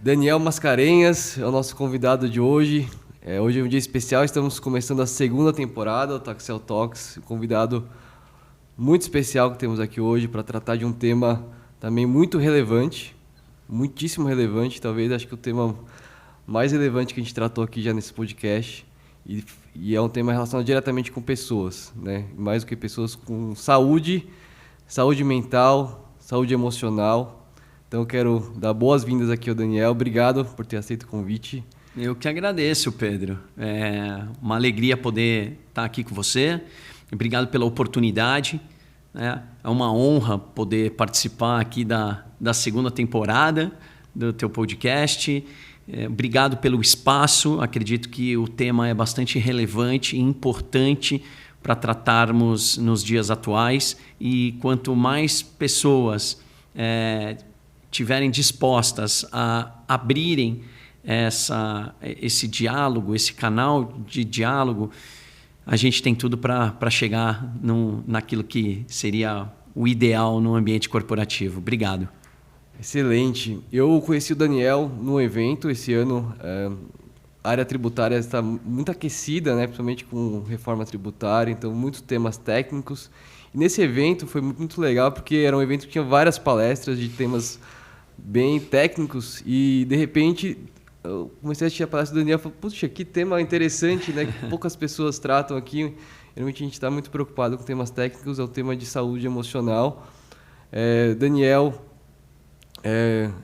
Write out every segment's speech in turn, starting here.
Daniel Mascarenhas é o nosso convidado de hoje. Hoje é um dia especial, estamos começando a segunda temporada do Taxel Talks. Um convidado muito especial que temos aqui hoje para tratar de um tema também muito relevante, muitíssimo relevante, talvez acho que o tema mais relevante que a gente tratou aqui já nesse podcast. E é um tema relacionado diretamente com pessoas, né? Mais do que pessoas, com saúde mental, saúde emocional. Então eu quero dar boas-vindas aqui ao Daniel. Obrigado por ter aceito o convite. Eu que agradeço, Pedro. É uma alegria poder estar aqui com você. Obrigado pela oportunidade. É uma honra poder participar aqui da segunda temporada do teu podcast. Obrigado pelo espaço. Acredito que o tema é bastante relevante e importante para tratarmos nos dias atuais. E quanto mais pessoas estiverem dispostas a abrirem esse diálogo, esse canal de diálogo, a gente tem tudo para chegar naquilo que seria o ideal no ambiente corporativo. Obrigado. Excelente. Eu conheci o Daniel num evento esse ano. A área tributária está muito aquecida, né? Principalmente com reforma tributária, então muitos temas técnicos. E nesse evento foi muito legal porque era um evento que tinha várias palestras de temas bem técnicos e de repente eu comecei a assistir a palestra do Daniel e falei, puxa, que tema interessante, né? Que poucas pessoas tratam aqui. Realmente a gente está muito preocupado com temas técnicos, é o tema de saúde emocional. Daniel,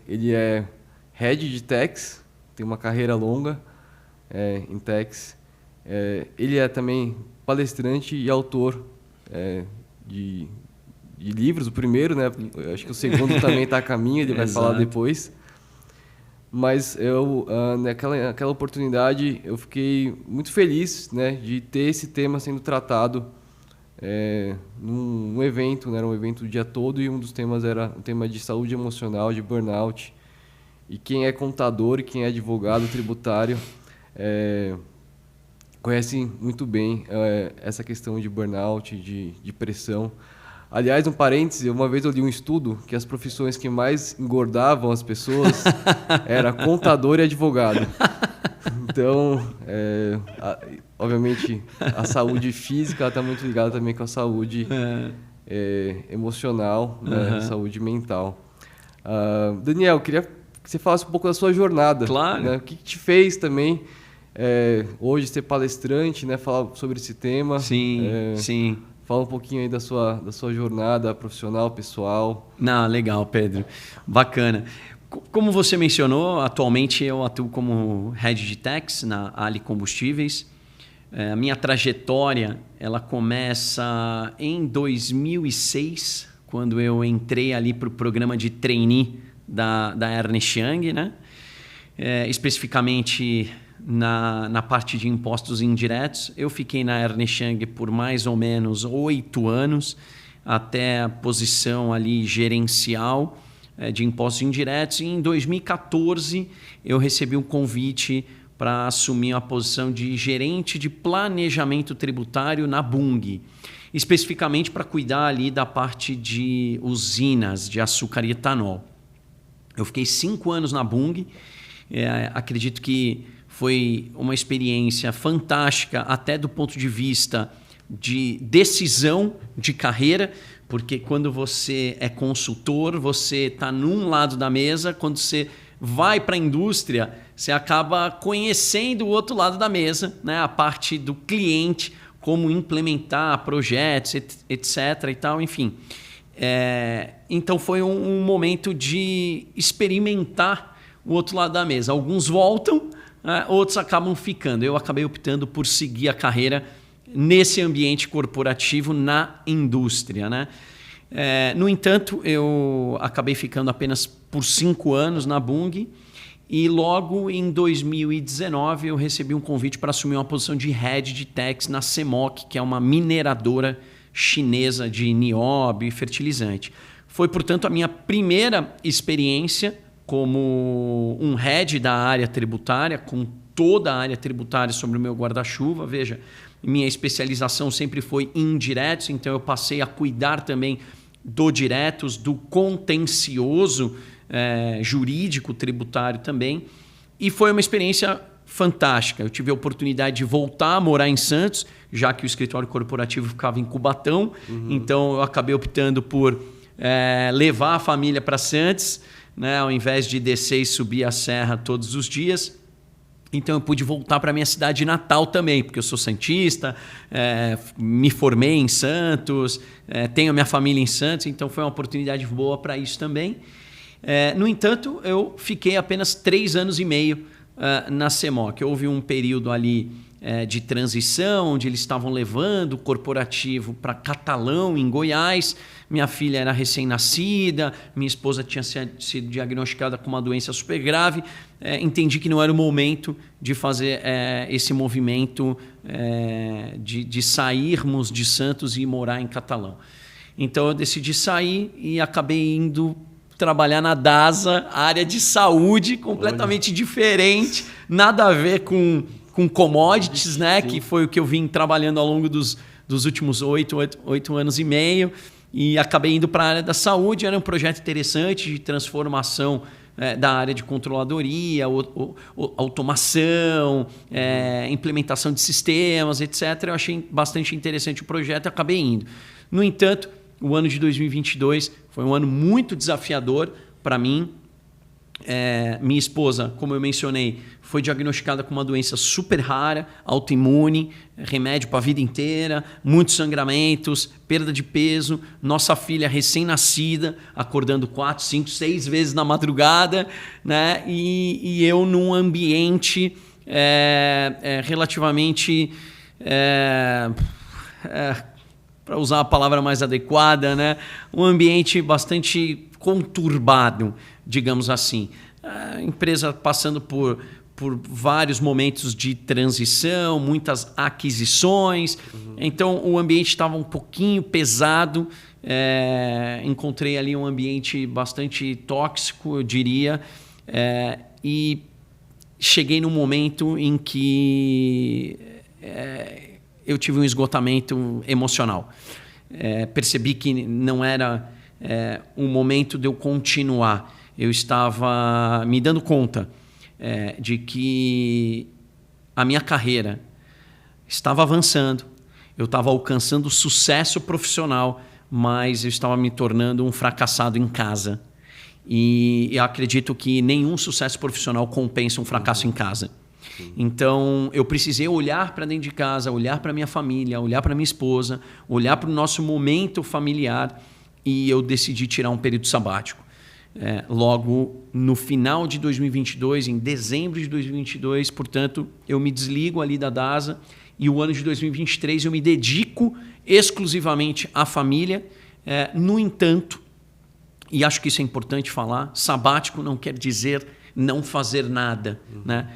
ele é Head de Tax, tem uma carreira longa em Tax. Ele é também palestrante e autor de livros, o primeiro, né? Eu acho que o segundo também está a caminho, ele vai falar depois. Mas eu, naquela oportunidade, eu fiquei muito feliz, né, de ter esse tema sendo tratado num evento, né? Era um evento o dia todo e um dos temas era o tema de saúde emocional, de burnout. E quem é contador e quem é advogado tributário conhece muito bem essa questão de burnout, de pressão. Aliás, um parêntese, uma vez eu li um estudo que as profissões que mais engordavam as pessoas era contador e advogado. Então, obviamente, a saúde física está muito ligada também com a saúde emocional, né? Saúde mental. Daniel, eu queria que você falasse um pouco da sua jornada. Claro. Né? O que te fez também hoje ser palestrante, né? Falar sobre esse tema. Sim, sim. Fala um pouquinho aí da sua jornada profissional, pessoal. Legal, Pedro. Bacana. Como você mencionou, atualmente eu atuo como Head de Tax na Ali Combustíveis. A minha trajetória ela começa em 2006, quando eu entrei ali para o programa de trainee da Ernst Young, né? Especificamente na parte de impostos indiretos. Eu fiquei na Ernst Young por mais ou menos 8 anos, até a posição ali gerencial de impostos indiretos. E em 2014 eu recebi um convite para assumir a posição de gerente de planejamento tributário na Bunge, especificamente para cuidar ali da parte de usinas de açúcar e etanol. Eu fiquei 5 anos na Bunge, acredito que foi uma experiência fantástica até do ponto de vista de decisão de carreira, porque quando você é consultor, você está num lado da mesa, quando você vai para a indústria, você acaba conhecendo o outro lado da mesa, né? A parte do cliente, como implementar projetos, etc. e tal, enfim. Então foi um momento de experimentar o outro lado da mesa. Alguns voltam, outros acabam ficando. Eu acabei optando por seguir a carreira nesse ambiente corporativo na indústria, né? No entanto, eu acabei ficando apenas por 5 anos na Bunge e logo em 2019 eu recebi um convite para assumir uma posição de Head de Tax na CMOC, que é uma mineradora chinesa de nióbio e fertilizante. Foi, portanto, a minha primeira experiência como um head da área tributária, com toda a área tributária sobre o meu guarda-chuva. Veja, minha especialização sempre foi em indiretos, então eu passei a cuidar também do diretos, do contencioso jurídico, tributário também. E foi uma experiência fantástica. Eu tive a oportunidade de voltar a morar em Santos, já que o escritório corporativo ficava em Cubatão. Então, eu acabei optando por levar a família para Santos, né, ao invés de descer e subir a serra todos os dias. Então, eu pude voltar para a minha cidade natal também, porque eu sou santista, me formei em Santos, tenho a minha família em Santos, então foi uma oportunidade boa para isso também. No entanto, eu fiquei apenas 3 anos e meio na CEMOC. Houve um período ali de transição, onde eles estavam levando o corporativo para Catalão, em Goiás. Minha filha era recém-nascida, minha esposa tinha sido diagnosticada com uma doença super grave. Entendi que não era o momento de fazer esse movimento de sairmos de Santos e morar em Catalão. Então, eu decidi sair e acabei indo trabalhar na DASA, área de saúde, completamente diferente, nada a ver com commodities, né? Que foi o que eu vim trabalhando ao longo dos últimos 8 anos e meio, e acabei indo para a área da saúde. Era um projeto interessante de transformação da área de controladoria, automação, implementação de sistemas, etc. Eu achei bastante interessante o projeto e acabei indo. No entanto, o ano de 2022 foi um ano muito desafiador para mim. Minha esposa, como eu mencionei, foi diagnosticada com uma doença super rara, autoimune, remédio para a vida inteira, muitos sangramentos, perda de peso. Nossa filha recém-nascida, acordando 4, 5, 6 vezes na madrugada, né? E eu num ambiente relativamente... para usar a palavra mais adequada, né? Um ambiente bastante conturbado, digamos assim. A empresa passando por vários momentos de transição, muitas aquisições. Então, o ambiente estava um pouquinho pesado. Encontrei ali um ambiente bastante tóxico, eu diria. E cheguei num momento em que eu tive um esgotamento emocional. Percebi que não era um momento de eu continuar. Eu estava me dando conta de que a minha carreira estava avançando, eu estava alcançando sucesso profissional, mas eu estava me tornando um fracassado em casa. E eu acredito que nenhum sucesso profissional compensa um fracasso em casa. Então, eu precisei olhar para dentro de casa, olhar para minha família, olhar para minha esposa, olhar para o nosso momento familiar, e eu decidi tirar um período sabático. Logo no final de 2022, em dezembro de 2022, portanto, eu me desligo ali da DASA, e o ano de 2023 eu me dedico exclusivamente à família. No entanto, e acho que isso é importante falar, sabático não quer dizer não fazer nada, né?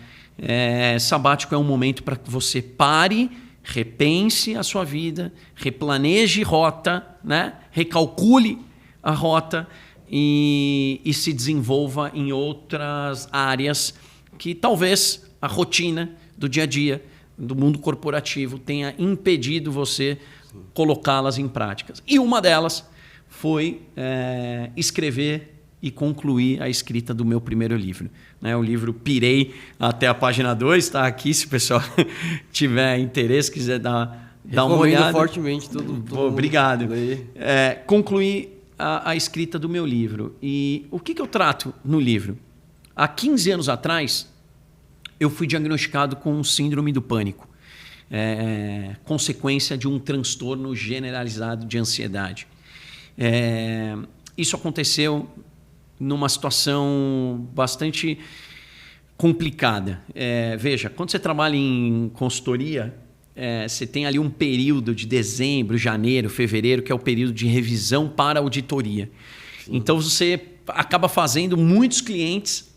Sabático é um momento para que você pare, repense a sua vida, replaneje rota, né? Recalcule a rota e se desenvolva em outras áreas que talvez a rotina do dia a dia, do mundo corporativo, tenha impedido você colocá-las em práticas. E uma delas foi escrever e concluir a escrita do meu primeiro livro. O livro Pirei até a página 2, está aqui, se o pessoal tiver interesse, quiser dar uma olhada. Fortemente tudo. Obrigado. Concluí a escrita do meu livro. E o que eu trato no livro? Há 15 anos atrás, eu fui diagnosticado com síndrome do pânico, consequência de um transtorno generalizado de ansiedade. Isso aconteceu numa situação bastante complicada. Veja, quando você trabalha em consultoria, você tem ali um período de dezembro, janeiro, fevereiro, que é o período de revisão para auditoria. Sim. Então, você acaba fazendo muitos clientes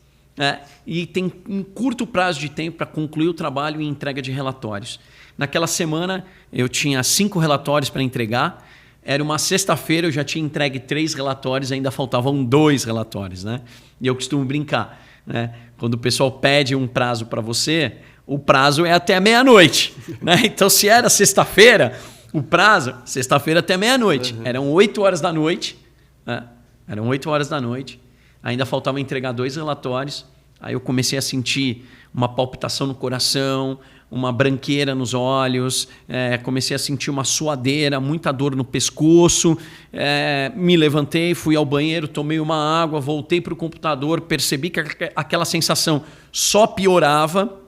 e tem um curto prazo de tempo para concluir o trabalho e entrega de relatórios. Naquela semana, eu tinha 5 relatórios para entregar. Era uma sexta-feira, eu já tinha entregue 3 relatórios, ainda faltavam 2 relatórios, né? E eu costumo brincar, né? Quando o pessoal pede um prazo para você, o prazo é até meia-noite, né? Então, se era sexta-feira, o prazo, sexta-feira até meia-noite. Eram 8 horas da noite, né? Eram 8 horas da noite. Ainda faltava entregar 2 relatórios. Aí eu comecei a sentir uma palpitação no coração, uma branqueira nos olhos, comecei a sentir uma suadeira, muita dor no pescoço. Me levantei, fui ao banheiro, tomei uma água, voltei para o computador, percebi que aquela sensação só piorava.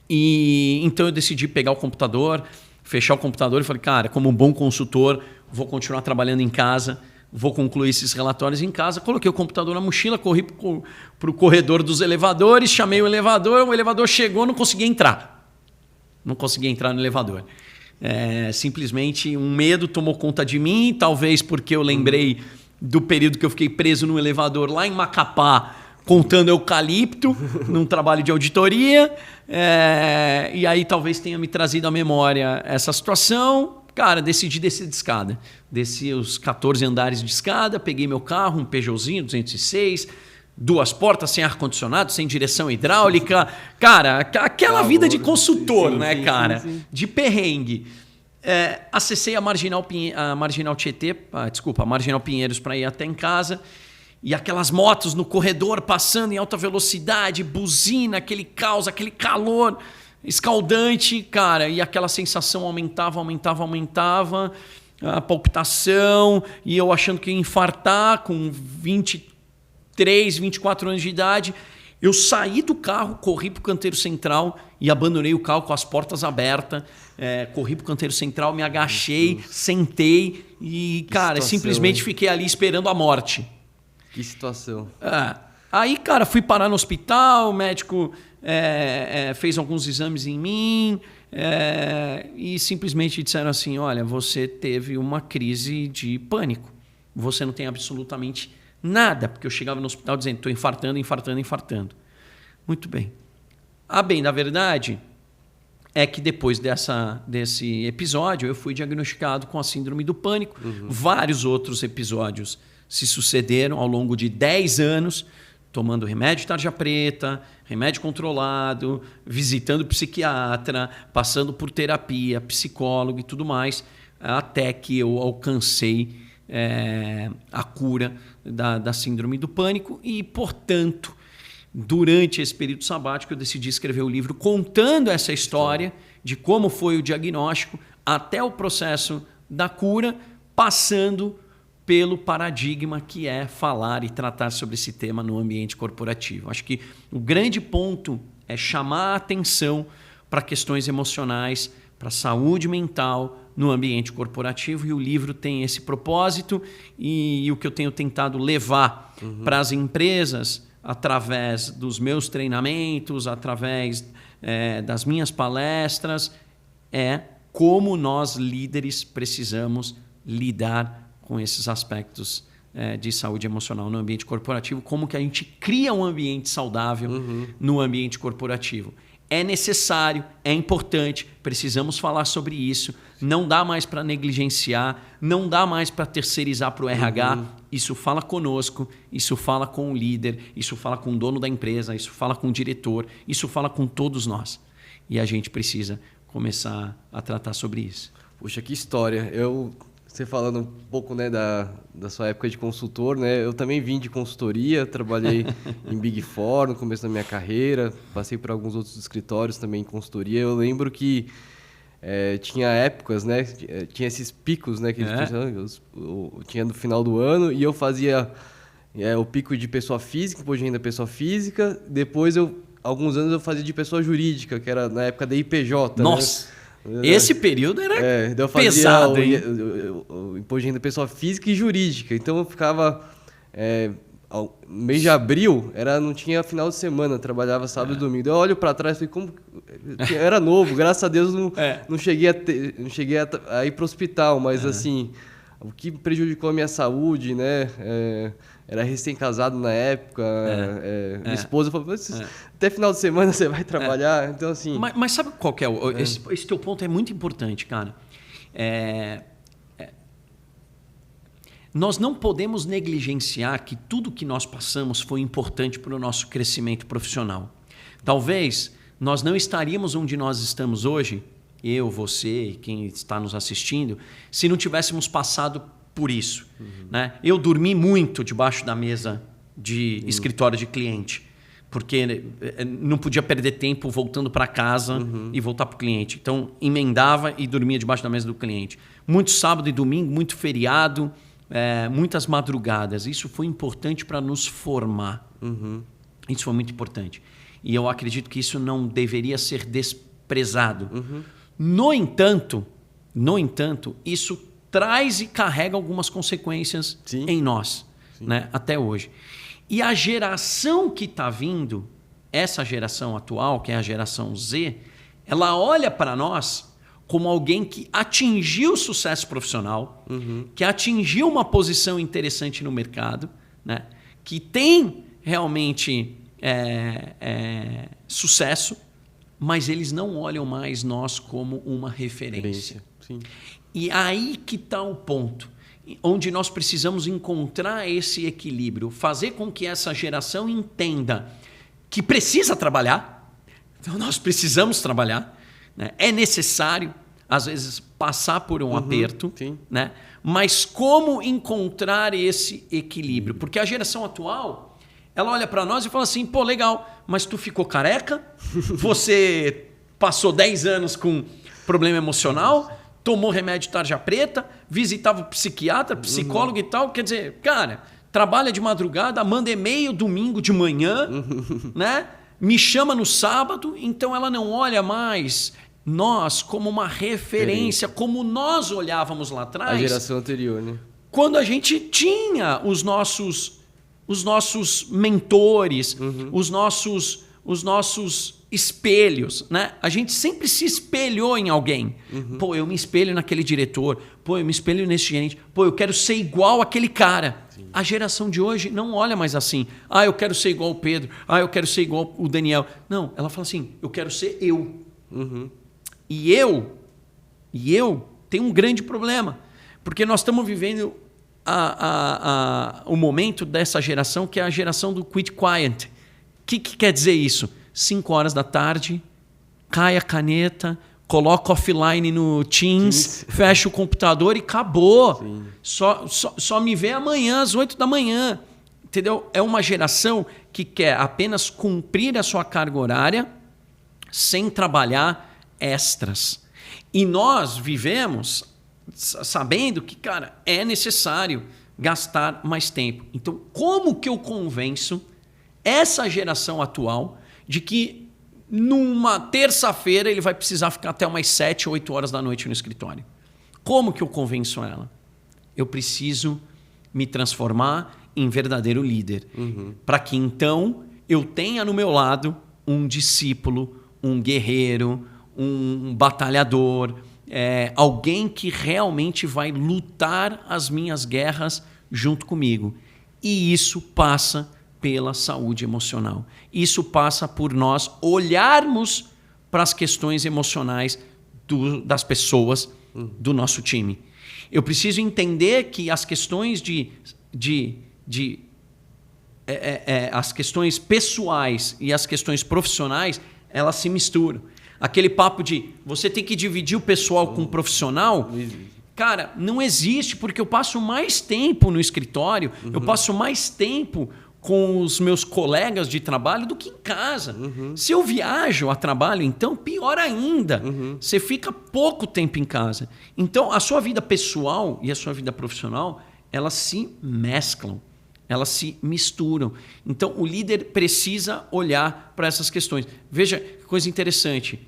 E então eu decidi pegar o computador, fechar o computador e falei, cara, como um bom consultor, vou continuar trabalhando em casa, vou concluir esses relatórios em casa. Coloquei o computador na mochila, corri para o corredor dos elevadores, chamei o elevador chegou, não consegui entrar. Não consegui entrar no elevador. Simplesmente um medo tomou conta de mim, talvez porque eu lembrei do período que eu fiquei preso no elevador lá em Macapá, contando eucalipto, num trabalho de auditoria. E aí talvez tenha me trazido à memória essa situação. Cara, decidi descer de escada. Desci os 14 andares de escada, peguei meu carro, um Peugeotzinho 206, 2 portas, sem ar-condicionado, sem direção hidráulica. Cara, aquela vida de consultor, sim, né, cara? Sim. De perrengue. Acessei a Marginal Tietê, a Marginal Pinheiros para ir até em casa. E aquelas motos no corredor passando em alta velocidade, buzina, aquele caos, aquele calor escaldante, cara. E aquela sensação aumentava, a palpitação, e eu achando que ia infartar com 23, 24 anos de idade. Eu saí do carro, corri para o canteiro central e abandonei o carro com as portas abertas. Corri para o canteiro central, me agachei, sentei e, cara, simplesmente fiquei ali esperando a morte. Que situação. Aí, cara, fui parar no hospital, o médico fez alguns exames em mim e simplesmente disseram assim, olha, você teve uma crise de pânico. Você não tem absolutamente nada, porque eu chegava no hospital dizendo, estou infartando. Muito bem. A bem da verdade é que depois desse episódio eu fui diagnosticado com a síndrome do pânico. Vários outros episódios se sucederam ao longo de 10 anos, tomando remédio de tarja preta, remédio controlado, visitando psiquiatra, passando por terapia, psicólogo e tudo mais, até que eu alcancei a cura da síndrome do pânico e, portanto, durante esse período sabático eu decidi escrever o livro contando essa história de como foi o diagnóstico até o processo da cura, passando pelo paradigma que é falar e tratar sobre esse tema no ambiente corporativo. Acho que o grande ponto é chamar a atenção para questões emocionais, para a saúde mental no ambiente corporativo, e o livro tem esse propósito, e o que eu tenho tentado levar para as empresas através dos meus treinamentos, através das minhas palestras, é como nós líderes precisamos lidar com esses aspectos de saúde emocional no ambiente corporativo, como que a gente cria um ambiente saudável no ambiente corporativo. É necessário, é importante, precisamos falar sobre isso, não dá mais para negligenciar, não dá mais para terceirizar para o RH, isso fala conosco, isso fala com o líder, isso fala com o dono da empresa, isso fala com o diretor, isso fala com todos nós. E a gente precisa começar a tratar sobre isso. Puxa, que história. Você falando um pouco, né, da sua época de consultor, né? Eu também vim de consultoria, trabalhei em Big Four no começo da minha carreira, passei por alguns outros escritórios também em consultoria. Eu lembro que tinha épocas, né? Tinha esses picos, né? Que tinha no final do ano, e eu fazia o pico de pessoa física, imposto de renda pessoa física. Depois, alguns anos, eu fazia de pessoa jurídica, que era na época da IPJ. Nossa! Né? Esse período era eu fazia pesado, o imposto de renda pessoa física e jurídica. Então eu ficava... no mês de abril, não tinha final de semana, trabalhava sábado e domingo. Eu olho para trás e falei, como... Eu era novo, graças a Deus não cheguei a ir para o hospital, mas assim, o que prejudicou a minha saúde, né? Era recém-casado na época, minha esposa falou, até final de semana você vai trabalhar, então assim... Mas sabe qual que é? Esse teu ponto é muito importante, cara. Nós não podemos negligenciar que tudo que nós passamos foi importante para o nosso crescimento profissional. Talvez nós não estaríamos onde nós estamos hoje, eu, você e quem está nos assistindo, se não tivéssemos passado por isso. Né? Eu dormi muito debaixo da mesa de escritório de cliente. Porque não podia perder tempo voltando para casa e voltar para o cliente. Então, emendava e dormia debaixo da mesa do cliente. Muito sábado e domingo, muito feriado, muitas madrugadas. Isso foi importante para nos formar. Isso foi muito importante. E eu acredito que isso não deveria ser desprezado. No entanto, isso traz e carrega algumas consequências em nós, né? Até hoje. E a geração que está vindo, essa geração atual, que é a geração Z, ela olha para nós como alguém que atingiu o sucesso profissional, que atingiu uma posição interessante no mercado, né? Que tem realmente sucesso, mas eles não olham mais nós como uma referência. Sim. E aí que está o ponto, onde nós precisamos encontrar esse equilíbrio, fazer com que essa geração entenda que precisa trabalhar. Então, nós precisamos trabalhar, né? É necessário, às vezes, passar por um aperto, né? Mas como encontrar esse equilíbrio? Porque a geração atual, ela olha para nós e fala assim, pô, legal, mas tu ficou careca? Você passou 10 anos com problema emocional? Tomou remédio tarja preta, visitava o psiquiatra, psicólogo e tal. Quer dizer, cara, trabalha de madrugada, manda e-mail domingo de manhã, né? Me chama no sábado. Então ela não olha mais nós como uma referência, como nós olhávamos lá atrás. A geração anterior, né? Quando a gente tinha os nossos mentores, os nossos espelhos, né? A gente sempre se espelhou em alguém. Pô, eu me espelho naquele diretor. Pô, eu me espelho nesse gerente. Pô, eu quero ser igual aquele cara. A geração de hoje não olha mais assim. Ah, eu quero ser igual o Pedro. Ah, eu quero ser igual o Daniel. Não, ela fala assim, eu quero ser eu. E eu tenho um grande problema. Porque nós estamos vivendo o momento dessa geração que é a geração do quit quiet. O que quer dizer isso? 5 horas da tarde, cai a caneta, coloca offline no Teams, fecha o computador e acabou. Só me vê amanhã às 8 da manhã. Entendeu? É uma geração que quer apenas cumprir a sua carga horária sem trabalhar extras. E nós vivemos sabendo que, cara, é necessário gastar mais tempo. Então, como que eu convenço essa geração atual de que numa terça-feira ele vai precisar ficar até umas 7, 8 horas da noite no escritório? Como que eu convenço ela? Eu preciso me transformar em verdadeiro líder. Para que então eu tenha no meu lado um discípulo, um guerreiro, um batalhador, alguém que realmente vai lutar as minhas guerras junto comigo. E isso passa pela saúde emocional. Isso passa por nós olharmos para as questões emocionais das pessoas do nosso time. Eu preciso entender que as questões as questões pessoais e as questões profissionais, elas se misturam. Aquele papo de você tem que dividir o pessoal com o profissional, cara, não existe, porque eu passo mais tempo no escritório, eu passo mais tempo com os meus colegas de trabalho do que em casa. Se eu viajo a trabalho, então, pior ainda. Você fica pouco tempo em casa. Então, a sua vida pessoal e a sua vida profissional, elas se mesclam, elas se misturam. Então, o líder precisa olhar para essas questões. Veja que coisa interessante.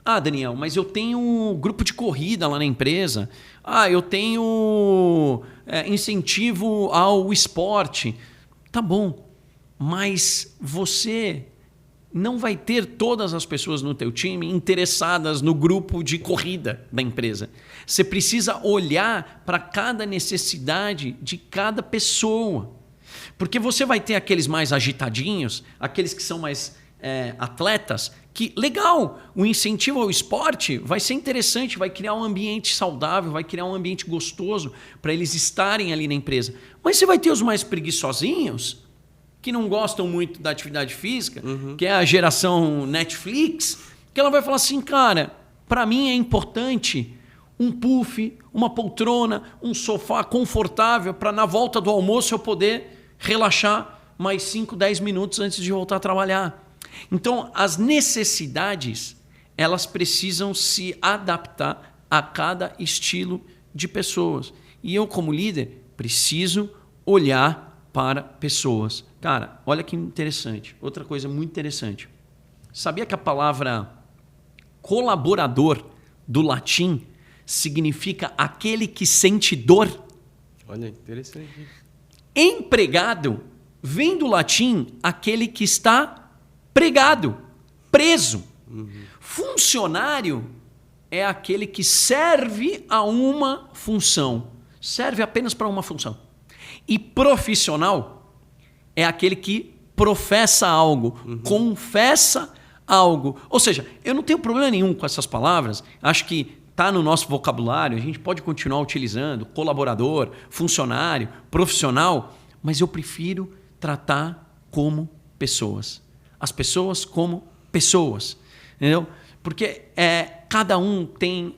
Ah, Daniel, mas eu tenho grupo de corrida lá na empresa. Ah, eu tenho incentivo ao esporte. Tá bom, mas você não vai ter todas as pessoas no teu time interessadas no grupo de corrida da empresa. Você precisa olhar para cada necessidade de cada pessoa. Porque você vai ter aqueles mais agitadinhos, aqueles que são mais atletas, que, legal, o incentivo ao esporte vai ser interessante, vai criar um ambiente saudável, vai criar um ambiente gostoso para eles estarem ali na empresa. Mas você vai ter os mais preguiçosinhos, que não gostam muito da atividade física, que é a geração Netflix, que ela vai falar assim, cara, para mim é importante um puff, uma poltrona, um sofá confortável para na volta do almoço eu poder relaxar mais 5, 10 minutos antes de voltar a trabalhar. Então, as necessidades, elas precisam se adaptar a cada estilo de pessoas. E eu, como líder, preciso olhar para pessoas. Cara, olha que interessante. Outra coisa muito interessante. Sabia que a palavra colaborador, do latim, significa aquele que sente dor? Olha, interessante. Empregado vem do latim aquele que está pregado, preso. Funcionário é aquele que serve a uma função, serve apenas para uma função. E profissional é aquele que professa algo, confessa algo. Ou seja, eu não tenho problema nenhum com essas palavras, acho que está no nosso vocabulário, a gente pode continuar utilizando colaborador, funcionário, profissional, mas eu prefiro tratar como pessoas. As pessoas como pessoas, entendeu? Porque cada um tem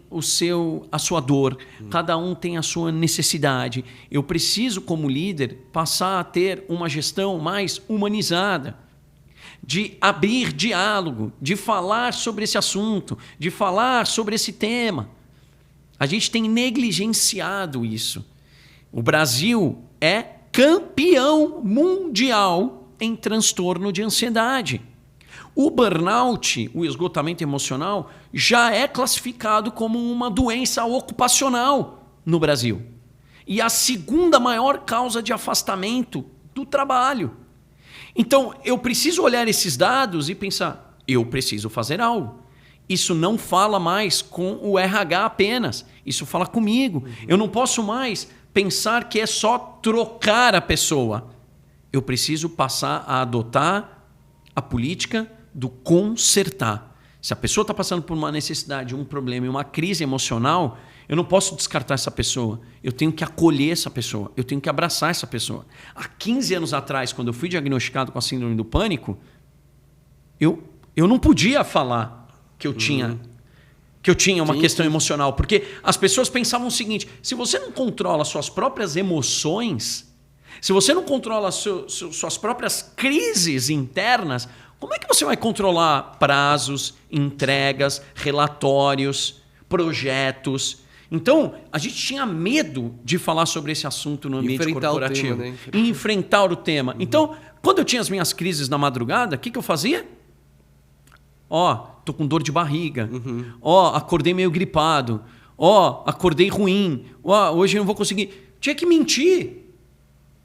a sua dor, cada um tem a sua necessidade. Eu preciso, como líder, passar a ter uma gestão mais humanizada, de abrir diálogo, de falar sobre esse assunto, de falar sobre esse tema. A gente tem negligenciado isso. O Brasil é campeão mundial em transtorno de ansiedade. O burnout, o esgotamento emocional, já é classificado como uma doença ocupacional no Brasil. E a segunda maior causa de afastamento do trabalho. Então, eu preciso olhar esses dados e pensar, eu preciso fazer algo. Isso não fala mais com o RH apenas, isso fala comigo. Eu não posso mais pensar que é só trocar a pessoa. Eu preciso passar a adotar a política do consertar. Se a pessoa está passando por uma necessidade, um problema e uma crise emocional, eu não posso descartar essa pessoa. Eu tenho que acolher essa pessoa. Eu tenho que abraçar essa pessoa. Há 15 anos atrás, quando eu fui diagnosticado com a síndrome do pânico, eu não podia falar que eu tinha uma questão emocional. Porque as pessoas pensavam o seguinte, se você não controla suas próprias emoções, se você não controla suas próprias crises internas, como é que você vai controlar prazos, entregas, relatórios, projetos? Então, a gente tinha medo de falar sobre esse assunto no ambiente corporativo. E enfrentar o tema. Então, quando eu tinha as minhas crises na madrugada, o que eu fazia? Tô com dor de barriga. Acordei meio gripado. Acordei ruim. Hoje eu não vou conseguir. Tinha que mentir.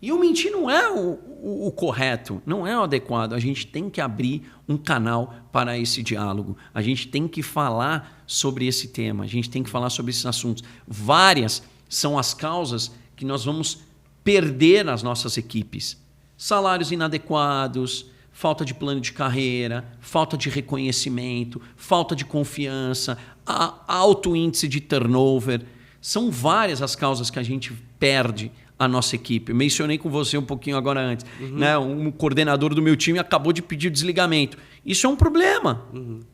E o mentir não é o correto, não é o adequado. A gente tem que abrir um canal para esse diálogo. A gente tem que falar sobre esse tema. A gente tem que falar sobre esses assuntos. Várias são as causas que nós vamos perder nas nossas equipes. Salários inadequados, falta de plano de carreira, falta de reconhecimento, falta de confiança, alto índice de turnover. São várias as causas que a gente perde a nossa equipe. Eu mencionei com você um pouquinho agora antes. Né? Um coordenador do meu time acabou de pedir o desligamento. Isso é um problema.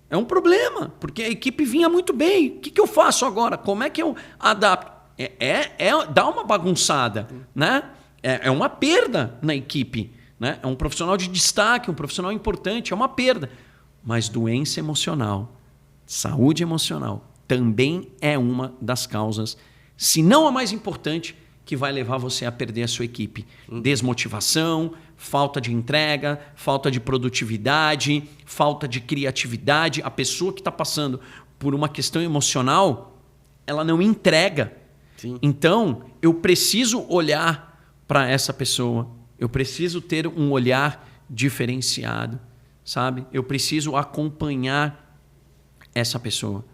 É um problema, porque a equipe vinha muito bem. O que eu faço agora? Como é que eu adapto? Dá uma bagunçada. Né? É uma perda na equipe. Né? É um profissional de destaque, um profissional importante, é uma perda. Mas doença emocional, saúde emocional, também é uma das causas, se não a mais importante, que vai levar você a perder a sua equipe. Desmotivação, falta de entrega, falta de produtividade, falta de criatividade. A pessoa que está passando por uma questão emocional, ela não entrega. Sim. Então, eu preciso olhar para essa pessoa. Eu preciso ter um olhar diferenciado, sabe? Eu preciso acompanhar essa pessoa,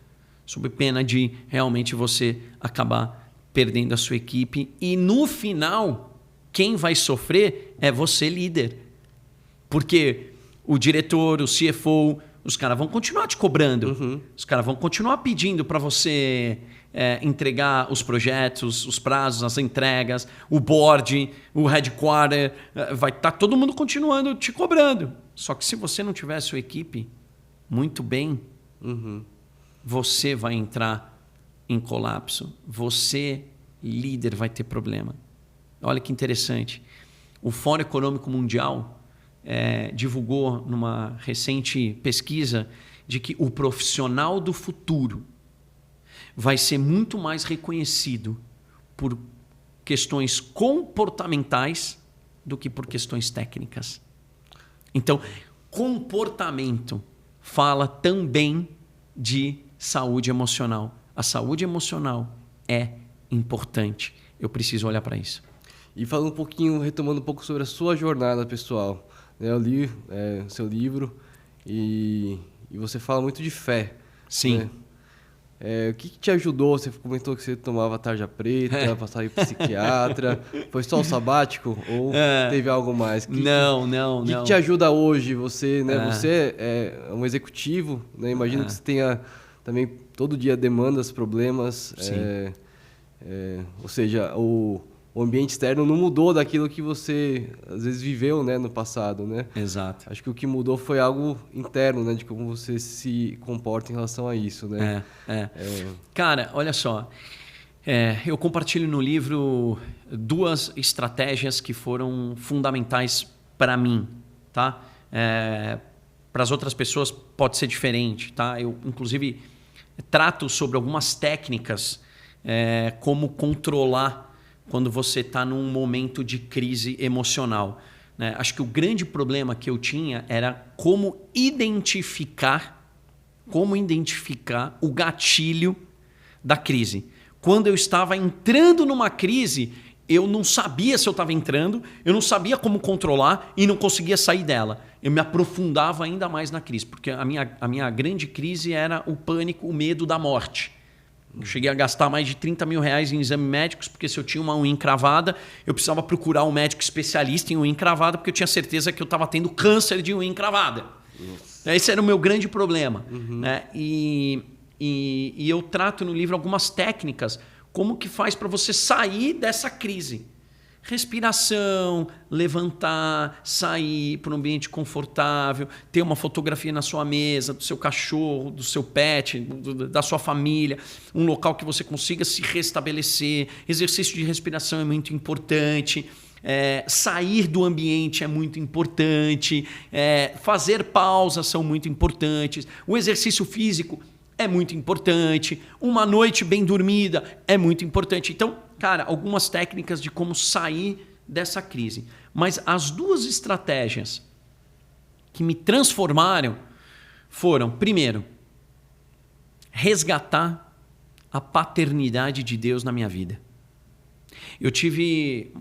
sob pena de realmente você acabar perdendo a sua equipe. E no final, quem vai sofrer é você, líder. Porque o diretor, o CFO, os caras vão continuar te cobrando. Os caras vão continuar pedindo para você entregar os projetos, os prazos, as entregas, o board, o headquarter. Vai estar todo mundo continuando te cobrando. Só que se você não tiver a sua equipe muito bem, você vai entrar em colapso. Você, líder, vai ter problema. Olha que interessante. O Fórum Econômico Mundial divulgou numa recente pesquisa de que o profissional do futuro vai ser muito mais reconhecido por questões comportamentais do que por questões técnicas. Então, comportamento fala também de saúde emocional. A saúde emocional é importante. Eu preciso olhar para isso. E falando um pouquinho, retomando um pouco sobre a sua jornada pessoal. Eu li seu livro e você fala muito de fé. Sim. Né? O que te ajudou? Você comentou que você tomava tarja preta, passava em psiquiatra. Foi só o sabático ou teve algo mais? Não. O que te ajuda hoje? Você, né? Você é um executivo, né? Imagino que você tenha também todo dia demandas, problemas. Ou seja, o ambiente externo não mudou daquilo que você às vezes viveu, né, no passado, né? Exato. Acho que o que mudou foi algo interno, né, de como você se comporta em relação a isso, né? Cara, olha só, eu compartilho no livro 2 estratégias que foram fundamentais para mim, tá? Para as outras pessoas pode ser diferente, tá? Eu, inclusive, trato sobre algumas técnicas como controlar quando você está num momento de crise emocional. Né? Acho que o grande problema que eu tinha era como identificar o gatilho da crise. Quando eu estava entrando numa crise, eu não sabia se eu estava entrando, eu não sabia como controlar e não conseguia sair dela. Eu me aprofundava ainda mais na crise, porque a minha grande crise era o pânico, o medo da morte. Eu cheguei a gastar mais de 30 mil reais em exames médicos, porque se eu tinha uma unha encravada, eu precisava procurar um médico especialista em unha encravada, porque eu tinha certeza que eu estava tendo câncer de unha encravada. Nossa. Esse era o meu grande problema. Né? E eu trato no livro algumas técnicas, como que faz para você sair dessa crise. Respiração, levantar, sair para um ambiente confortável, ter uma fotografia na sua mesa, do seu cachorro, do seu pet, da sua família, um local que você consiga se restabelecer. Exercício de respiração é muito importante. Sair do ambiente é muito importante. Fazer pausas são muito importantes. O exercício físico é muito importante. Uma noite bem dormida é muito importante. Então, cara, algumas técnicas de como sair dessa crise. Mas as 2 estratégias que me transformaram foram, primeiro, resgatar a paternidade de Deus na minha vida. Eu tive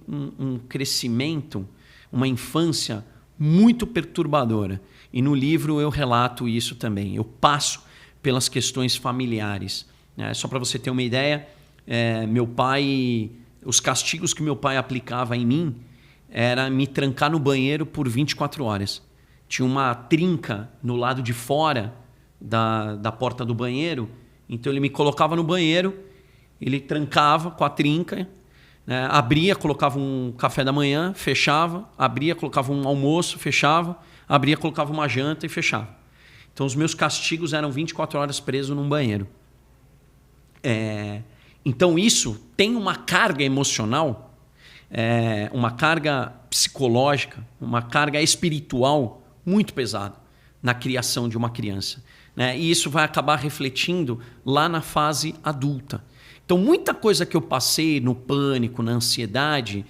um crescimento, uma infância muito perturbadora. E no livro eu relato isso também. Eu passo pelas questões familiares. Só para você ter uma ideia, meu pai, os castigos que meu pai aplicava em mim era me trancar no banheiro por 24 horas. Tinha uma trinca no lado de fora da porta do banheiro, então ele me colocava no banheiro, ele trancava com a trinca, né, abria, colocava um café da manhã, fechava, abria, colocava um almoço, fechava, abria, colocava uma janta e fechava. Então os meus castigos eram 24 horas preso num banheiro. Então isso tem uma carga emocional, uma carga psicológica, uma carga espiritual muito pesada na criação de uma criança. Né? E isso vai acabar refletindo lá na fase adulta. Então muita coisa que eu passei no pânico, na ansiedade,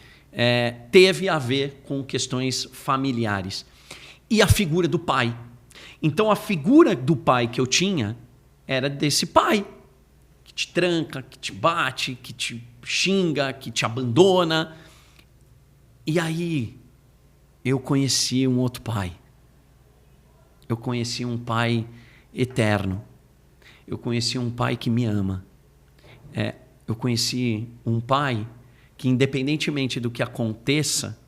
teve a ver com questões familiares. E a figura do pai. Então a figura do pai que eu tinha era desse pai que te tranca, que te bate, que te xinga, que te abandona. E aí eu conheci um outro pai. Eu conheci um pai eterno. Eu conheci um pai que me ama. Eu conheci um pai que, independentemente do que aconteça,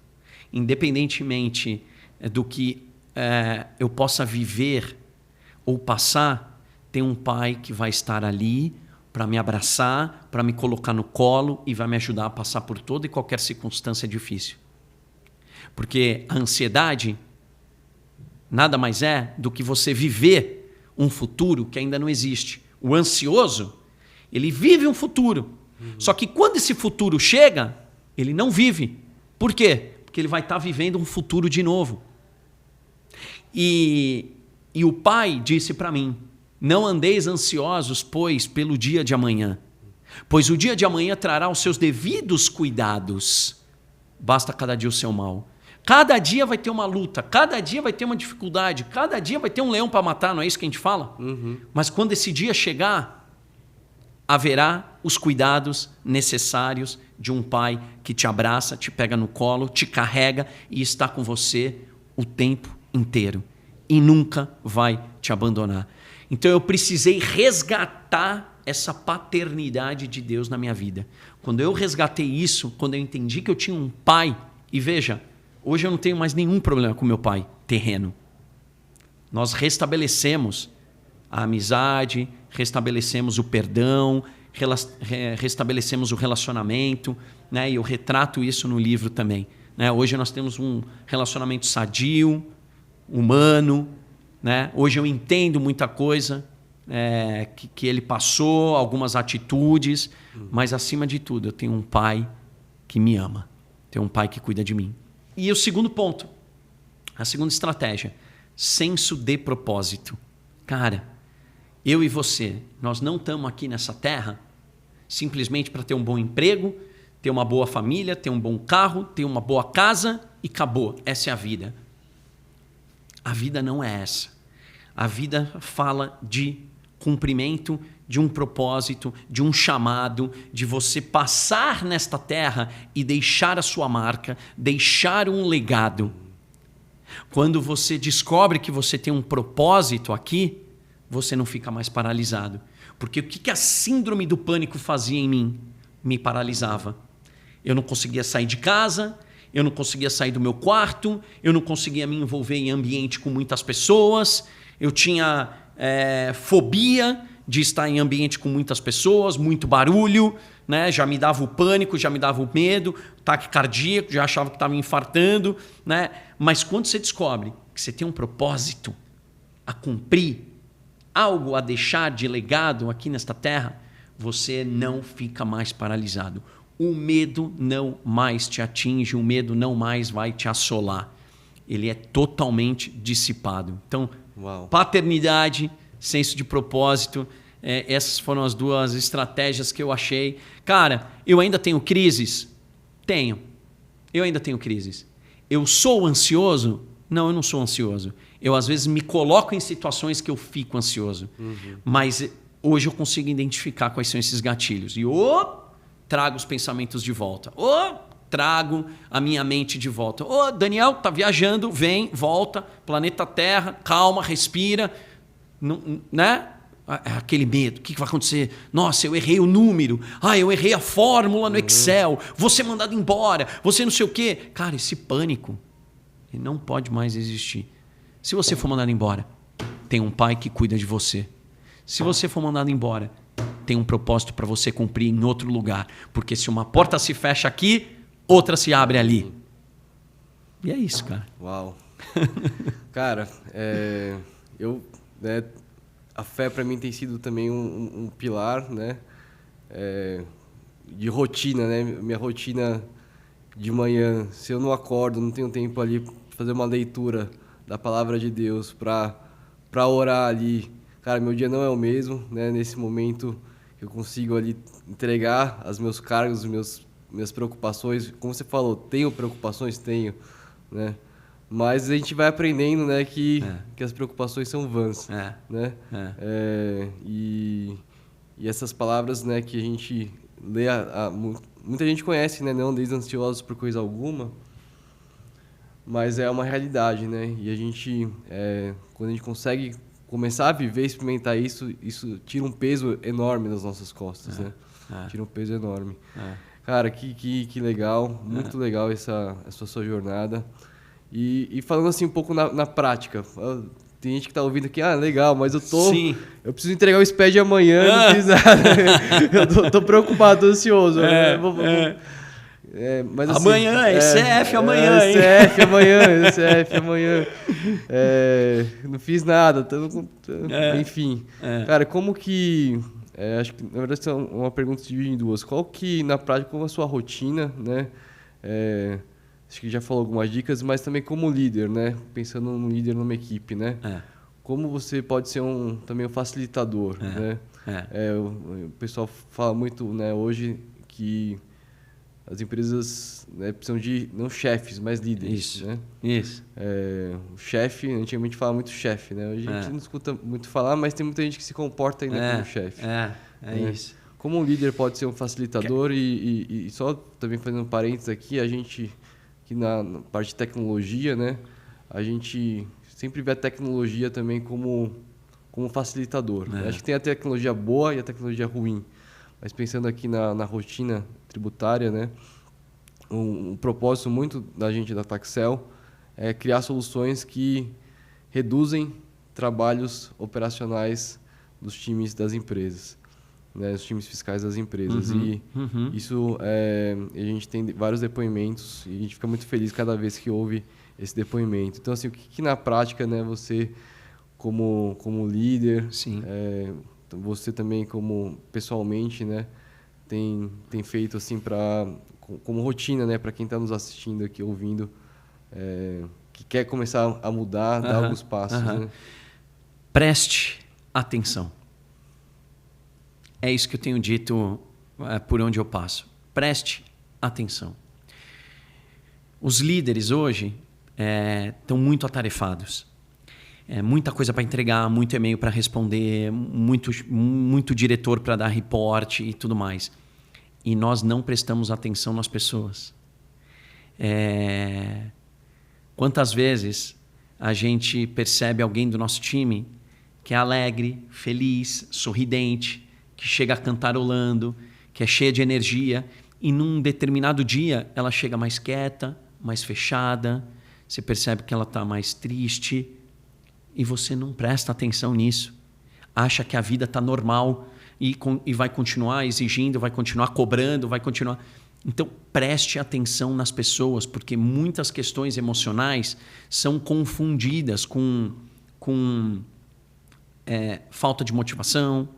independentemente do que eu possa viver ou passar, tem um pai que vai estar ali para me abraçar, para me colocar no colo e vai me ajudar a passar por toda e qualquer circunstância difícil. Porque a ansiedade nada mais é do que você viver um futuro que ainda não existe. O ansioso, ele vive um futuro. Só que quando esse futuro chega, ele não vive. Por quê? Porque ele vai estar vivendo um futuro de novo. E o pai disse para mim, não andeis ansiosos, pois, pelo dia de amanhã, pois o dia de amanhã trará os seus devidos cuidados. Basta cada dia o seu mal. Cada dia vai ter uma luta, cada dia vai ter uma dificuldade, cada dia vai ter um leão para matar, não é isso que a gente fala? Mas quando esse dia chegar, haverá os cuidados necessários de um pai que te abraça, te pega no colo, te carrega e está com você o tempo inteiro. E nunca vai te abandonar. Então eu precisei resgatar essa paternidade de Deus na minha vida. Quando eu resgatei isso, quando eu entendi que eu tinha um pai, e veja, hoje eu não tenho mais nenhum problema com meu pai terreno. Nós restabelecemos a amizade, restabelecemos o perdão, restabelecemos o relacionamento, né? E eu retrato isso no livro também. Né? Hoje nós temos um relacionamento sadio, humano. Né? Hoje eu entendo muita coisa que ele passou, algumas atitudes, mas acima de tudo eu tenho um pai que me ama, tenho um pai que cuida de mim. E o segundo ponto, a segunda estratégia, senso de propósito. Cara, eu e você, nós não estamos aqui nessa terra simplesmente para ter um bom emprego, ter uma boa família, ter um bom carro, ter uma boa casa e acabou. Essa é a vida. A vida não é essa. A vida fala de cumprimento de um propósito, de um chamado, de você passar nesta terra e deixar a sua marca, deixar um legado. Quando você descobre que você tem um propósito aqui, você não fica mais paralisado. Porque o que a síndrome do pânico fazia em mim? Me paralisava. Eu não conseguia sair de casa, eu não conseguia sair do meu quarto, eu não conseguia me envolver em ambiente com muitas pessoas, eu tinha fobia de estar em ambiente com muitas pessoas, muito barulho, né? Já me dava o pânico, já me dava o medo, ataque cardíaco, já achava que estava me infartando. Né? Mas quando você descobre que você tem um propósito a cumprir, algo a deixar de legado aqui nesta terra, você não fica mais paralisado. O medo não mais te atinge, o medo não mais vai te assolar. Ele é totalmente dissipado. Então, Uau. Paternidade, senso de propósito, essas foram as duas estratégias que eu achei. Cara, eu ainda tenho crises? Tenho. Eu ainda tenho crises. Eu sou ansioso? Não, eu não sou ansioso. Eu, às vezes, me coloco em situações que eu fico ansioso. Mas hoje eu consigo identificar quais são esses gatilhos. E trago os pensamentos de volta. Trago a minha mente de volta. Daniel, tá viajando, vem, volta, planeta Terra, calma, respira. Não, né? Aquele medo, o que vai acontecer? Nossa, eu errei o número. Eu errei a fórmula no Excel. Vou ser mandado embora. Você não sei o quê. Cara, esse pânico ele não pode mais existir. Se você for mandado embora, tem um pai que cuida de você. Se você for mandado embora, tem um propósito para você cumprir em outro lugar. Porque se uma porta se fecha aqui, outra se abre ali. E é isso, cara. Uau. Cara, a fé para mim tem sido também um pilar, né? De rotina, né? Minha rotina de manhã, se eu não acordo, não tenho tempo ali para fazer uma leitura da palavra de Deus, para orar ali, cara, meu dia não é o mesmo, né? Nesse momento eu consigo ali entregar os meus cargos, minhas preocupações. Como você falou, tenho preocupações? Tenho, né? Mas a gente vai aprendendo, né, que as preocupações são vãs, né? E essas palavras, né, que a gente lê, muita gente conhece, né? Não andeis ansiosos por coisa alguma, mas é uma realidade, né? E a gente, quando a gente consegue começar a viver, experimentar isso tira um peso enorme das nossas costas, né? Tira um peso enorme. Cara, que legal, muito legal essa sua jornada. E falando assim um pouco na prática, tem gente que tá ouvindo aqui, legal, mas eu preciso entregar o SPED amanhã, não fiz nada. Eu tô preocupado, tô ansioso. Mas, assim, amanhã, ECF amanhã, hein? ECF amanhã. Não fiz nada, enfim. Cara, como que... acho que, na verdade, é uma pergunta se divide em duas. Qual que, na prática, como a sua rotina, né? acho que já falou algumas dicas, mas também como líder, né? Pensando no líder numa equipe, né? Como você pode ser também um facilitador, né? O pessoal fala muito, né, hoje que as empresas, né, precisam de não chefes, mas líderes. Isso. Né? Isso. O chefe, antigamente falava muito chefe, né? Hoje a gente não escuta muito falar, mas tem muita gente que se comporta ainda como chefe. Isso. Como um líder pode ser um facilitador e só também fazendo um parênteses aqui, a gente, aqui na parte de tecnologia, né? A gente sempre vê a tecnologia também como facilitador. Né? Acho que tem a tecnologia boa e a tecnologia ruim. Mas pensando aqui na rotina tributária, né? Um propósito muito da gente da Taxel é criar soluções que reduzem trabalhos operacionais dos times das empresas, né? Os times fiscais das empresas. Isso, a gente tem vários depoimentos e a gente fica muito feliz cada vez que ouve esse depoimento. Então, assim, o que na prática, né, você como líder, você também como pessoalmente, né, tem feito assim como rotina, né, para quem está nos assistindo aqui, ouvindo, que quer começar a mudar, dar alguns passos. Né? Preste atenção. É isso que eu tenho dito por onde eu passo. Preste atenção. Os líderes hoje estão muito atarefados. Muita coisa para entregar, muito e-mail para responder, muito diretor para dar reporte e tudo mais. E nós não prestamos atenção nas pessoas. Quantas vezes a gente percebe alguém do nosso time que é alegre, feliz, sorridente, que chega cantarolando, que é cheia de energia, e num determinado dia ela chega mais quieta, mais fechada, você percebe que ela está mais triste e você não presta atenção nisso. Acha que a vida está normal e vai continuar exigindo, vai continuar cobrando, vai continuar... Então, preste atenção nas pessoas, porque muitas questões emocionais são confundidas com falta de motivação,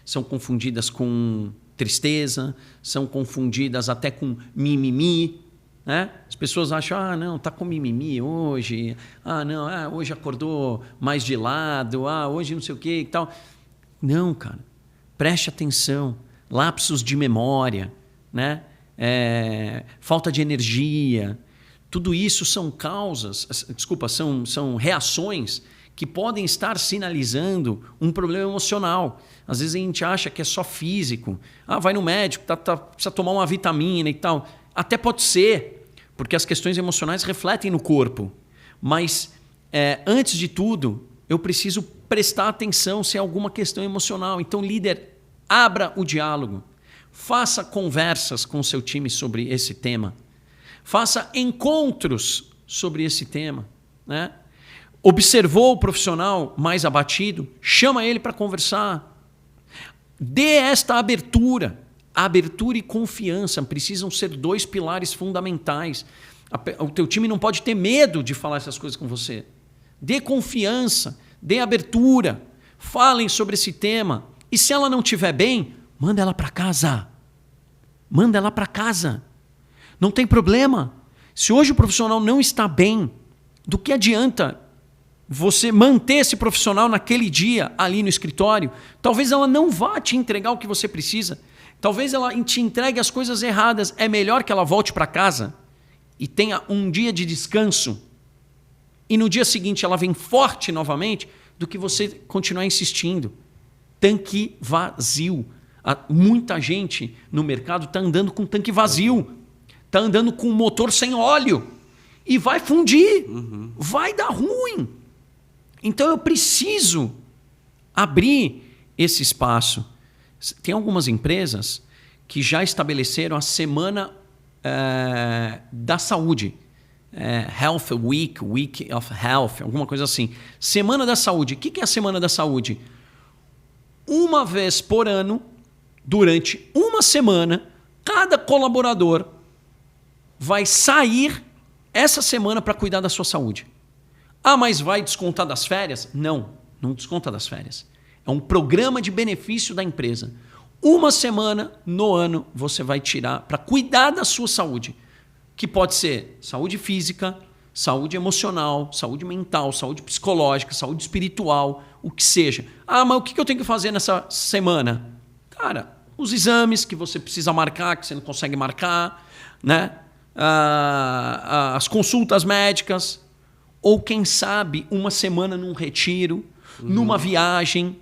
são confundidas com tristeza, são confundidas até com mimimi. Né? As pessoas acham, não, tá com mimimi hoje, não, hoje acordou mais de lado, hoje não sei o que e tal. Não, cara, preste atenção, lapsos de memória, né? Falta de energia, tudo isso são são reações que podem estar sinalizando um problema emocional. Às vezes a gente acha que é só físico, vai no médico, precisa tomar uma vitamina e tal. Até pode ser, porque as questões emocionais refletem no corpo. Mas, antes de tudo, eu preciso prestar atenção se é alguma questão emocional. Então, líder, abra o diálogo. Faça conversas com o seu time sobre esse tema. Faça encontros sobre esse tema. Né? Observou o profissional mais abatido? Chama ele para conversar. Dê esta abertura. Abertura e confiança precisam ser 2 pilares fundamentais. O teu time não pode ter medo de falar essas coisas com você. Dê confiança, dê abertura, falem sobre esse tema. E se ela não estiver bem, manda ela para casa. Manda ela para casa. Não tem problema. Se hoje o profissional não está bem, do que adianta você manter esse profissional naquele dia ali no escritório? Talvez ela não vá te entregar o que você precisa. Talvez ela te entregue as coisas erradas. É melhor que ela volte para casa e tenha um dia de descanso e no dia seguinte ela vem forte novamente do que você continuar insistindo. Tanque vazio. Muita gente no mercado está andando com tanque vazio. Está andando com motor sem óleo. E vai fundir. Vai dar ruim. Então eu preciso abrir esse espaço. Tem algumas empresas que já estabeleceram a semana da saúde. Health Week, Week of Health, alguma coisa assim. Semana da saúde. O que é a semana da saúde? Uma vez por ano, durante uma semana, cada colaborador vai sair essa semana para cuidar da sua saúde. Mas vai descontar das férias? Não, não desconta das férias. É um programa de benefício da empresa. Uma semana no ano você vai tirar para cuidar da sua saúde. que pode ser saúde física, saúde emocional, saúde mental, saúde psicológica, saúde espiritual, o que seja. Ah, mas o que eu tenho que fazer nessa semana? Cara, os exames que você precisa marcar, que você não consegue marcar, né? As consultas médicas, ou quem sabe uma semana num retiro, numa viagem,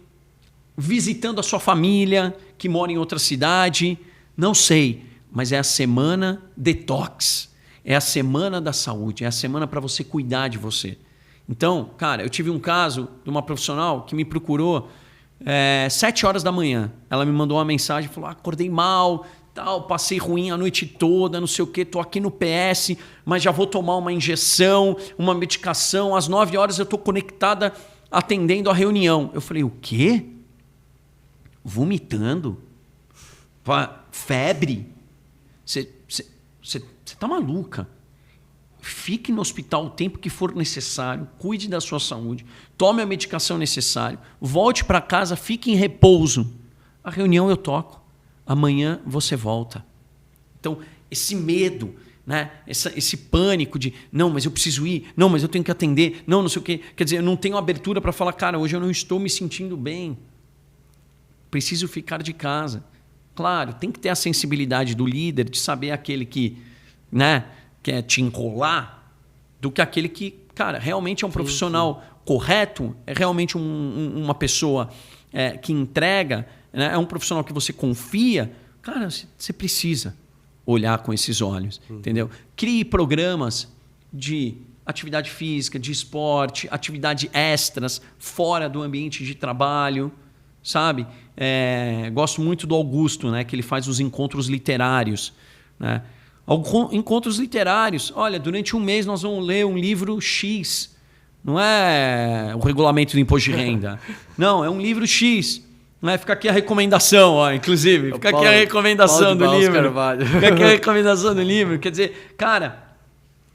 visitando a sua família que mora em outra cidade, não sei, mas é a semana detox. É a semana da saúde, é a semana para você cuidar de você. Então, cara, eu tive um caso de uma profissional que me procurou 7 horas da manhã. Ela me mandou uma mensagem, falou, acordei mal, tal, passei ruim a noite toda, não sei o quê, tô aqui no PS, mas já vou tomar uma injeção, uma medicação, às 9 horas eu tô conectada atendendo a reunião. Eu falei, o quê? Vomitando? Febre? Você está maluca. Fique no hospital o tempo que for necessário, cuide da sua saúde, tome a medicação necessária, volte para casa, fique em repouso. A reunião eu toco, amanhã você volta. Então, esse medo, né? Esse pânico de, não, mas eu preciso ir, não, mas eu tenho que atender, não sei o quê. Quer dizer, eu não tenho abertura para falar, cara, hoje eu não estou me sentindo bem, preciso ficar de casa. Claro, tem que ter a sensibilidade do líder de saber aquele que, né, quer te enrolar do que aquele que, cara, realmente é um profissional correto, é realmente uma pessoa que entrega, né, é um profissional que você confia. Cara, você precisa olhar com esses olhos, entendeu? Crie programas de atividade física, de esporte, atividade extras fora do ambiente de trabalho, sabe? Gosto muito do Augusto, né, que ele faz os encontros literários, né? Encontros literários. Olha, durante um mês nós vamos ler um livro X. Não é o regulamento do imposto de renda. Não, é um livro X. Né? Fica aqui a recomendação, ó, inclusive. Fica aqui a recomendação do livro. Fica aqui a recomendação do livro. Quer dizer, cara,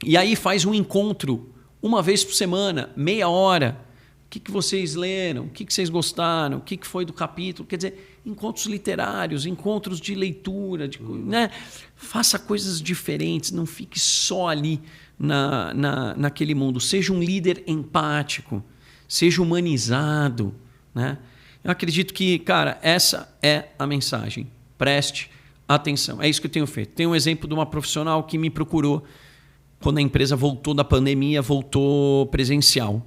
e aí faz um encontro uma vez por semana, meia hora. O que vocês leram? O que vocês gostaram? O que foi do capítulo? Quer dizer, encontros literários, encontros de leitura, né? Faça coisas diferentes, não fique só ali naquele mundo. Seja um líder empático, seja humanizado, né? Eu acredito que, cara, essa é a mensagem. Preste atenção. É isso que eu tenho feito. Tem um exemplo de uma profissional que me procurou quando a empresa voltou da pandemia, voltou presencial.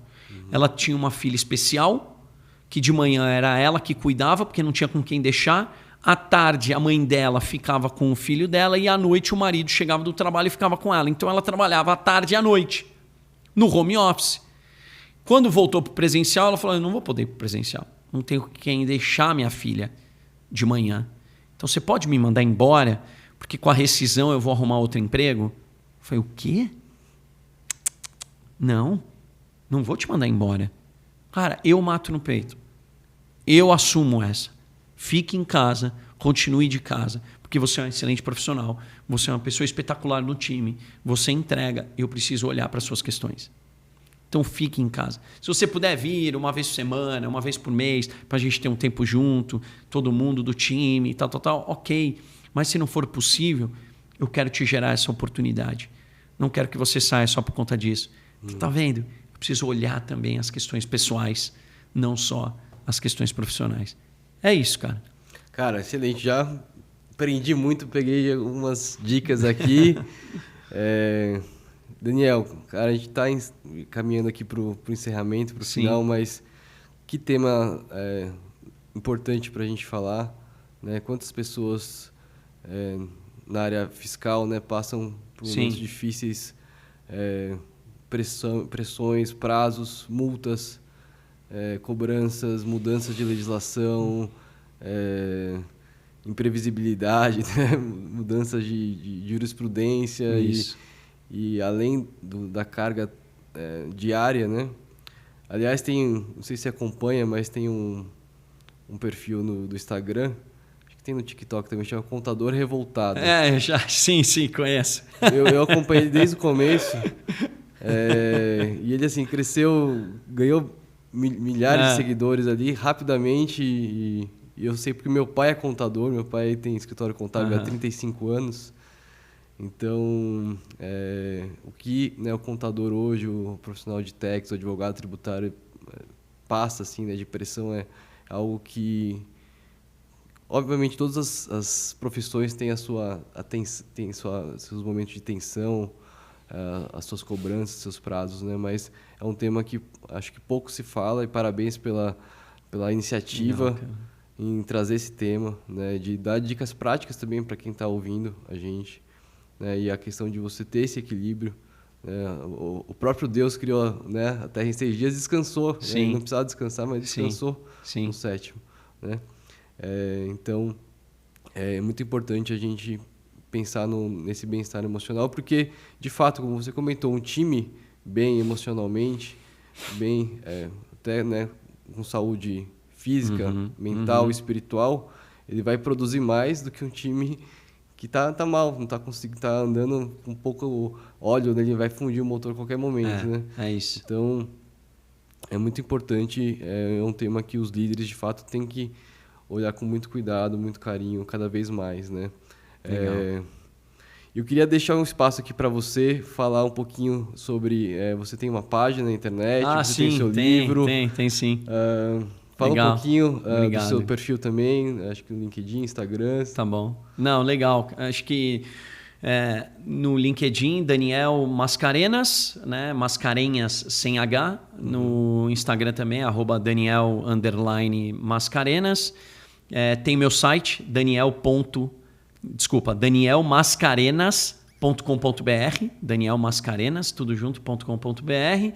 Ela tinha uma filha especial, que de manhã era ela que cuidava, porque não tinha com quem deixar. À tarde, a mãe dela ficava com o filho dela e à noite o marido chegava do trabalho e ficava com ela. Então ela trabalhava à tarde e à noite, no home office. Quando voltou para o presencial, ela falou, eu não vou poder ir para o presencial. Não tenho quem deixar minha filha de manhã. Então você pode me mandar embora, porque com a rescisão eu vou arrumar outro emprego? Eu falei, o quê? Não vou te mandar embora. Cara, eu mato no peito. Eu assumo essa. Fique em casa, continue de casa, porque você é um excelente profissional, você é uma pessoa espetacular no time, você entrega, eu preciso olhar para as suas questões. Então fique em casa. Se você puder vir uma vez por semana, uma vez por mês, para a gente ter um tempo junto, todo mundo do time, tal, ok. Mas se não for possível, eu quero te gerar essa oportunidade. Não quero que você saia só por conta disso. Você está vendo? Preciso olhar também as questões pessoais, não só as questões profissionais. É isso, cara. Cara, excelente. Já aprendi muito, peguei algumas dicas aqui. Daniel, cara, a gente está caminhando aqui para o encerramento, para o final, mas que tema importante para a gente falar, né? Quantas pessoas na área fiscal, né, passam por momentos difíceis, pressões, prazos, multas, cobranças, mudanças de legislação, imprevisibilidade, né? Mudanças de jurisprudência e além da carga diária, né? Aliás, não sei se você acompanha, mas tem um perfil do Instagram, acho que tem no TikTok também, chama Contador Revoltado. Sim, conheço. Eu acompanhei desde o começo. E ele assim cresceu, ganhou milhares de seguidores ali rapidamente e eu sei porque meu pai é contador, meu pai tem escritório contábil há 35 anos, Então, o que, né, o contador hoje, o profissional de tax, o advogado tributário passa assim, né, de pressão é algo que, obviamente, todas as profissões têm seus momentos de tensão, as suas cobranças, seus prazos, né? Mas é um tema que acho que pouco se fala, e parabéns pela iniciativa em trazer esse tema, né? De dar dicas práticas também para quem está ouvindo a gente, né? E a questão de você ter esse equilíbrio, né? O próprio Deus criou, né, a Terra em 6 dias, descansou, né? Não precisava descansar, mas descansou no sétimo, né? Então, é muito importante a gente pensar nesse bem-estar emocional, porque, de fato, como você comentou, um time bem emocionalmente, bem, até, né, com saúde física, mental, espiritual, ele vai produzir mais do que um time que tá mal, não tá conseguindo, tá andando com pouco óleo, ele vai fundir o motor a qualquer momento, né? É isso. Então, é muito importante, é um tema que os líderes, de fato, têm que olhar com muito cuidado, muito carinho, cada vez mais, né? Eu queria deixar um espaço aqui para você falar um pouquinho sobre... você tem uma página na internet, você tem seu livro. Tem sim. Fala legal. Um pouquinho do seu perfil também, acho que no LinkedIn, Instagram. Tá bom. Não, legal. Acho que no LinkedIn, Daniel Mascarenas, né? Mascarenhas sem H. No Instagram também, @Daniel_Mascarenas. Tem meu site, danielmascarenas.com.br, Daniel Mascarenas, tudo junto.com.br.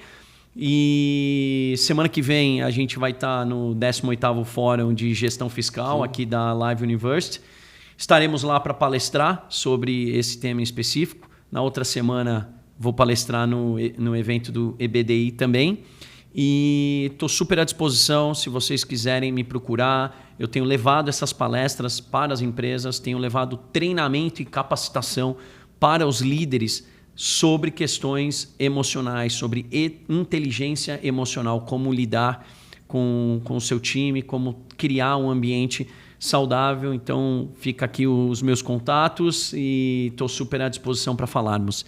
E semana que vem a gente vai estar no 18º Fórum de Gestão Fiscal aqui da Live University. Estaremos lá para palestrar sobre esse tema em específico. Na outra semana vou palestrar no evento do EBDI também. E estou super à disposição se vocês quiserem me procurar. Eu tenho levado essas palestras para as empresas, tenho levado treinamento e capacitação para os líderes sobre questões emocionais, sobre inteligência emocional, como lidar com o seu time, como criar um ambiente saudável. Então, fica aqui os meus contatos e estou super à disposição para falarmos.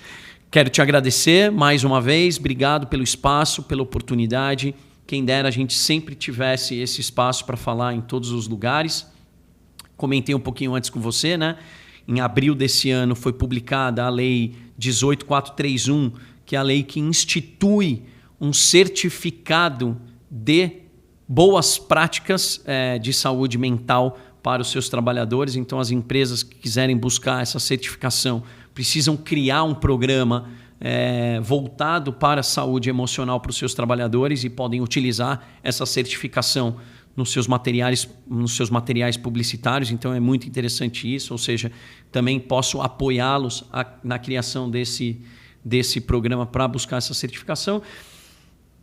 Quero te agradecer mais uma vez, obrigado pelo espaço, pela oportunidade. Quem dera a gente sempre tivesse esse espaço para falar em todos os lugares. Comentei um pouquinho antes com você, né? Em abril desse ano foi publicada a Lei 18.431, que é a lei que institui um certificado de boas práticas de saúde mental para os seus trabalhadores. Então, as empresas que quiserem buscar essa certificação precisam criar um programa voltado para a saúde emocional para os seus trabalhadores e podem utilizar essa certificação nos seus materiais publicitários. Então, é muito interessante isso. Ou seja, também posso apoiá-los na criação desse programa para buscar essa certificação.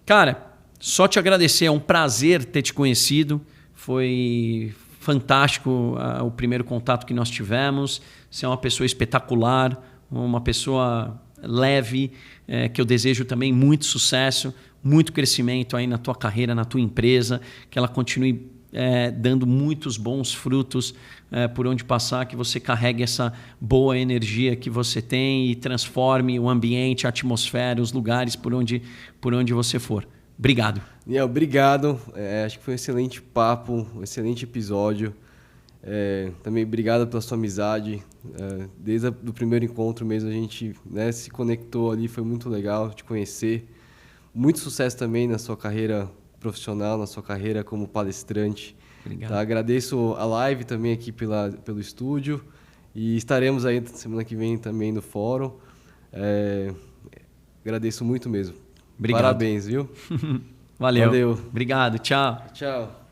Cara, só te agradecer. É um prazer ter te conhecido. Foi fantástico o primeiro contato que nós tivemos. Você é uma pessoa espetacular, uma pessoa leve, que eu desejo também muito sucesso, muito crescimento aí na tua carreira, na tua empresa, que ela continue dando muitos bons frutos por onde passar, que você carregue essa boa energia que você tem e transforme o ambiente, a atmosfera, os lugares por onde você for. Obrigado. Daniel, obrigado. Acho que foi um excelente papo, um excelente episódio. Também obrigado pela sua amizade. Desde o primeiro encontro mesmo a gente, né, se conectou ali, foi muito legal te conhecer. Muito sucesso também na sua carreira profissional, na sua carreira como palestrante. Obrigado. Tá? Agradeço a live também aqui pelo estúdio e estaremos aí semana que vem também no fórum. Agradeço muito mesmo. Obrigado. Parabéns, viu? Valeu. Obrigado. Tchau. Tchau.